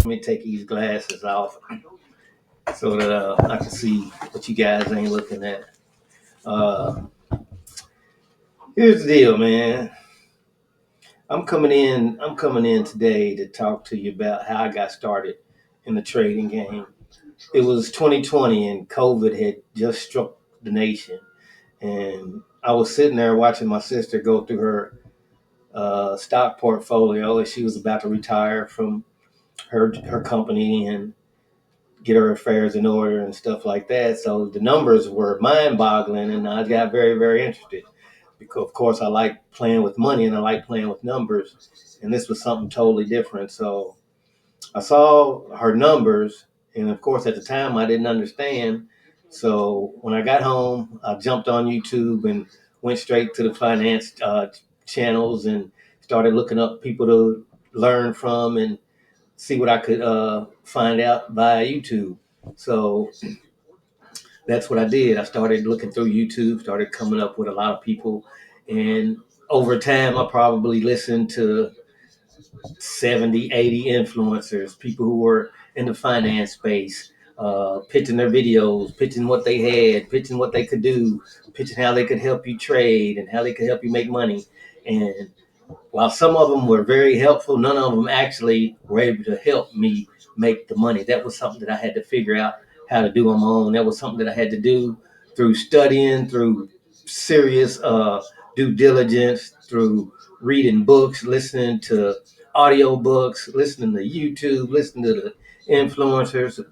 me take these glasses off so that I can see what you guys ain't looking at. Uh, Here's the deal, man. I'm coming in. I'm coming in today to talk to you about how I got started in the trading game. It was 2020, and COVID had just struck the nation, and I was sitting there watching my sister go through her stock portfolio as she was about to retire from her company and get her affairs in order and stuff like that. So the numbers were mind-boggling, and I got very, very interested because, of course, I like playing with money and I like playing with numbers, and this was something totally different. So I saw her numbers, and of course, at the time, I didn't understand. So when I got home, I jumped on YouTube and went straight to the finance channels and started looking up people to learn from and see what I could find out via YouTube. So that's what I did. I started looking through YouTube, started coming up with a lot of people. And over time, I probably listened to 70, 80 influencers, people who were in the finance space, pitching their videos, pitching what they had, pitching what they could do, pitching how they could help you trade and how they could help you make money. And while some of them were very helpful, none of them actually were able to help me make the money. That was something that I had to figure out how to do on my own. That was something that I had to do through studying, through serious due diligence, through reading books, listening to audio books, listening to YouTube, listening to the influencers,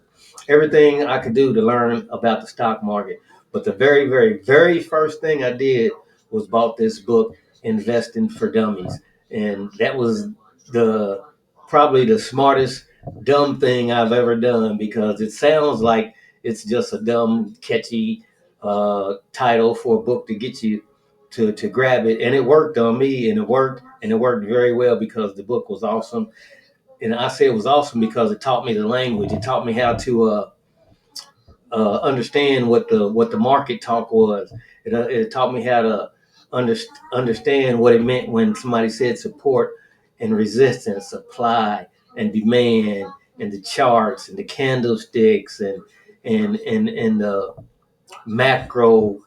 everything I could do to learn about the stock market. But the very, very, very first thing I did was bought this book, Investing for Dummies. And that was the probably the smartest dumb thing I've ever done, because it sounds like it's just a dumb, catchy title for a book to get you to grab it. And it worked on me, and it worked very well because the book was awesome. And I say it was awesome because it taught me the language. It taught me how to understand what the market talk was. It taught me how to understand what it meant when somebody said support and resistance, supply and demand, and the charts and the candlesticks and the macro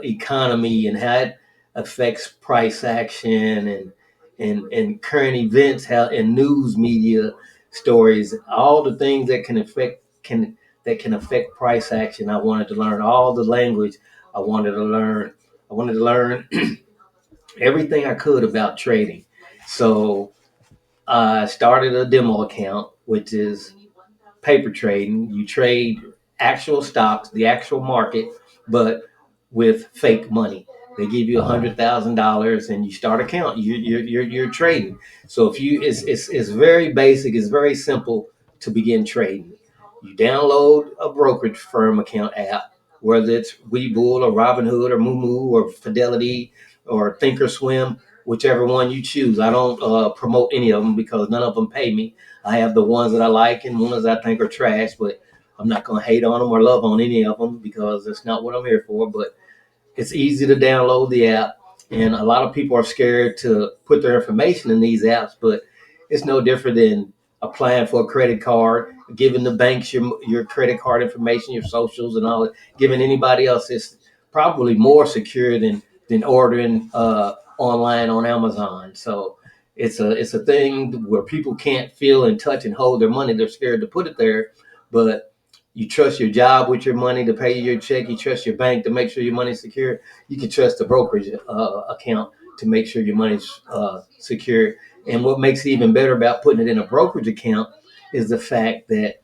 economy and how it affects price action and current events, how and news media stories, all the things that can affect price action. I wanted to learn all the language. I wanted to learn. I wanted to learn everything I could about trading. So I started a demo account, which is paper trading. You trade actual stocks, the actual market, but with fake money. They give you $100,000 and you start an account. You're trading. So if you, it's very basic. It's very simple to begin trading. You download a brokerage firm account app, whether it's Webull or Robinhood or Moomoo or Fidelity or Thinkorswim, whichever one you choose. I don't promote any of them because none of them pay me. I have the ones that I like and ones I think are trash, but I'm not going to hate on them or love on any of them because that's not what I'm here for. But it's easy to download the app, and a lot of people are scared to put their information in these apps, but it's no different than applying for a credit card, giving the banks your credit card information, your socials and all that, giving anybody else. It's probably more secure than ordering online on Amazon. So it's a thing where people can't feel and touch and hold their money. They're scared to put it there, but you trust your job with your money to pay your check. You trust your bank to make sure your money's secure. You can trust the brokerage account to make sure your money's secure. And what makes it even better about putting it in a brokerage account is the fact that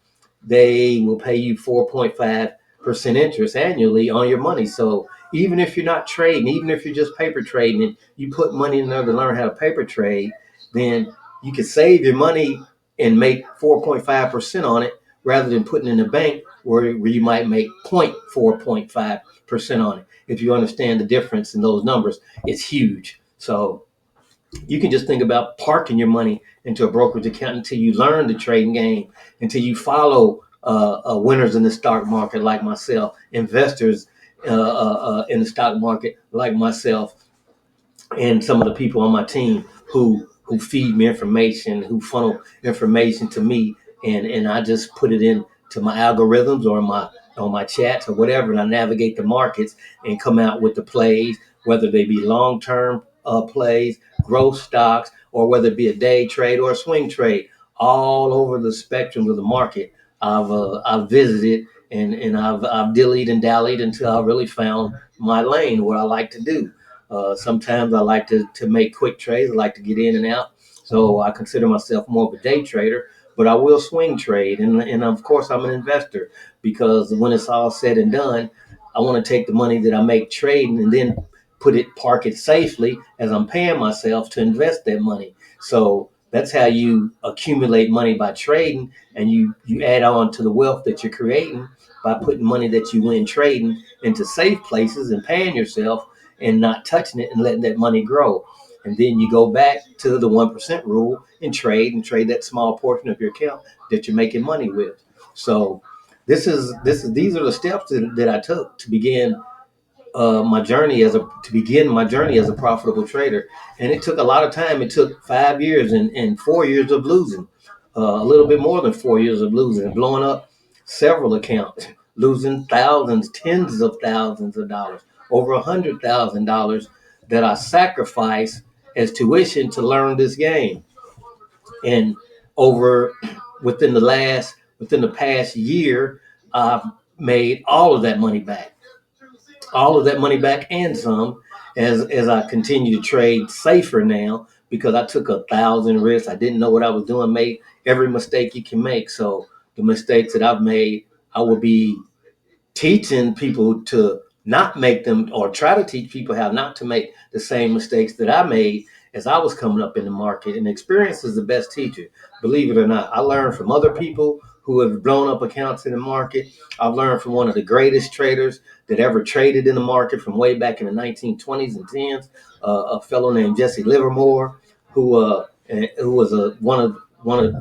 they will pay you 4.5% interest annually on your money. So even if you're not trading, even if you're just paper trading, and you put money in there to learn how to paper trade, then you can save your money and make 4.5% on it rather than putting it in the bank where you might make 0.4.5% on it. If you understand the difference in those numbers, it's huge. So you can just think about parking your money into a brokerage account until you learn the trading game, until you follow winners in the stock market like myself, investors in the stock market like myself, and some of the people on my team who feed me information, who funnel information to me and I just put it in to my algorithms or my on my chats or whatever, and I navigate the markets and come out with the plays, whether they be long term plays, growth stocks, or whether it be a day trade or a swing trade, all over the spectrum of the market. I've visited and I've dillied and dallied until I really found my lane, what I like to do. Sometimes I like to make quick trades. I like to get in and out. So I consider myself more of a day trader, but I will swing trade. And of course, I'm an investor because when it's all said and done, I want to take the money that I make trading and then park it safely as I'm paying myself to invest that money. So that's how you accumulate money by trading, and you add on to the wealth that you're creating by putting money that you win trading into safe places and paying yourself and not touching it and letting that money grow. And then you go back to the 1% rule and trade that small portion of your account that you're making money with. So these are the steps that I took to my journey as a to begin my journey as a profitable trader. And it took a lot of time. It took 5 years and 4 years of losing, a little bit more than 4 years of losing and blowing up several accounts, losing thousands, tens of thousands of dollars, over $100,000 that I sacrificed as tuition to learn this game. And over within the past year, I've made all of that money back and some, as I continue to trade safer now because I took 1,000 risks. I didn't know what I was doing, made every mistake you can make. So the mistakes that I've made, I will be teaching people to not make them, or try to teach people how not to make the same mistakes that I made as I was coming up in the market. And experience is the best teacher, believe it or not. I learned from other people who have blown up accounts in the market. I've learned from one of the greatest traders that ever traded in the market from way back in the 1920s and 10s, a fellow named Jesse Livermore, who was one of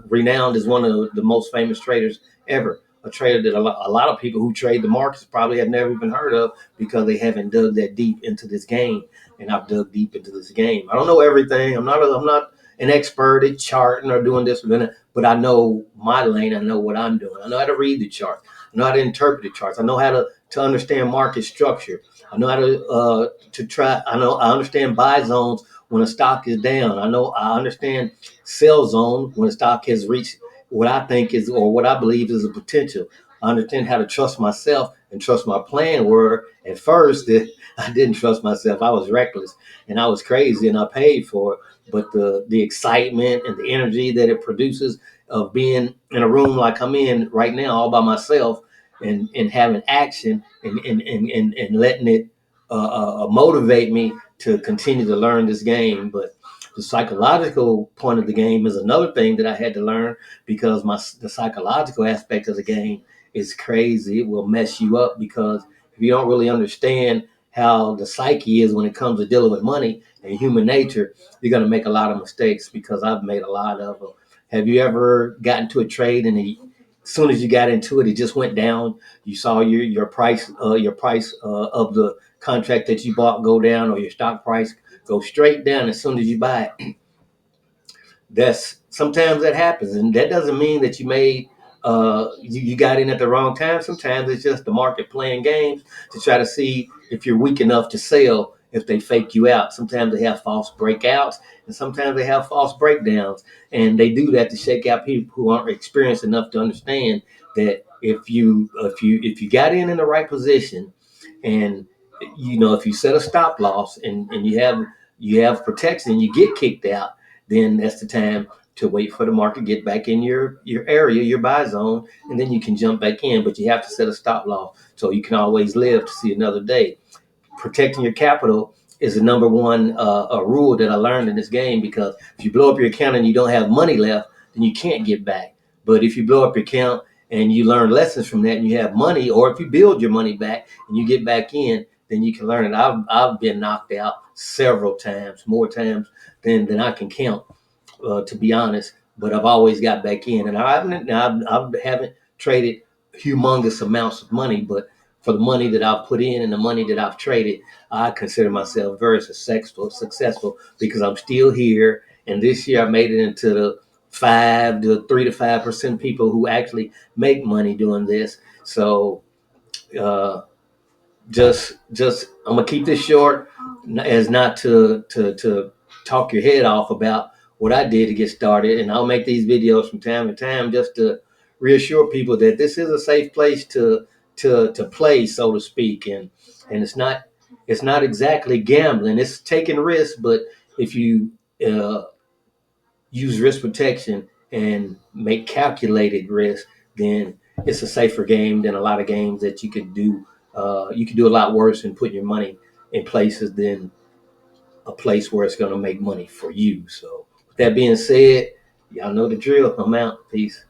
renowned as one of the most famous traders ever, a trader that a lot of people who trade the markets probably have never even heard of because they haven't dug that deep into this game. And I've dug deep into this game. I don't know everything. I'm not an expert at charting or doing this or that, but I know my lane. I know what I'm doing. I know how to read the charts. I know how to interpret the charts. I know how to understand market structure. I know how to try. I understand buy zones when a stock is down. I understand sell zone when a stock has reached what I think is, or what I believe is, a potential. I understand how to trust myself and trust my plan. Where at first that I didn't trust myself. I was reckless and I was crazy and I paid for it. But the excitement and the energy that it produces of being in a room like I'm in right now all by myself, and having action and letting it motivate me to continue to learn this game. But the psychological point of the game is another thing that I had to learn, because the psychological aspect of the game is crazy. It will mess you up because if you don't really understand how the psyche is when it comes to dealing with money and human nature, you're going to make a lot of mistakes, because I've made a lot of them. Have you ever gotten to a trade and as soon as you got into it, it just went down? You saw your price of the contract that you bought go down, or your stock price go straight down as soon as you buy it. That's sometimes that happens, and that doesn't mean that you got in at the wrong time. Sometimes it's just the market playing games to try to see if you're weak enough to sell. If they fake you out, sometimes they have false breakouts, and sometimes they have false breakdowns, and they do that to shake out people who aren't experienced enough to understand that if you got in the right position, and if you set a stop loss, and you have protection, you get kicked out, then that's the time to wait for the market get back in your area, your buy zone, and then you can jump back in. But you have to set a stop loss so you can always live to see another day. Protecting your capital is the number one a rule that I learned in this game, because if you blow up your account and you don't have money left, then you can't get back. But if you blow up your account and you learn lessons from that and you have money, or if you build your money back and you get back in, then you can learn it. I've been knocked out several times, more times than I can count, to be honest. But I've always got back in, and I haven't traded humongous amounts of money, but for the money that I've put in and the money that I've traded, I consider myself very successful because I'm still here. And this year I made it into 3 to 5% people who actually make money doing this. So uh, just I'm gonna keep this short, as not to talk your head off about what I did to get started, and I'll make these videos from time to time just to reassure people that this is a safe place to play, so to speak, and it's not exactly gambling. It's taking risks, but if you uh, use risk protection and make calculated risk, then it's a safer game than a lot of games that you could do. You could do a lot worse and put your money in places than a place where it's going to make money for you. So, with that being said, y'all know the drill. I'm out. Peace.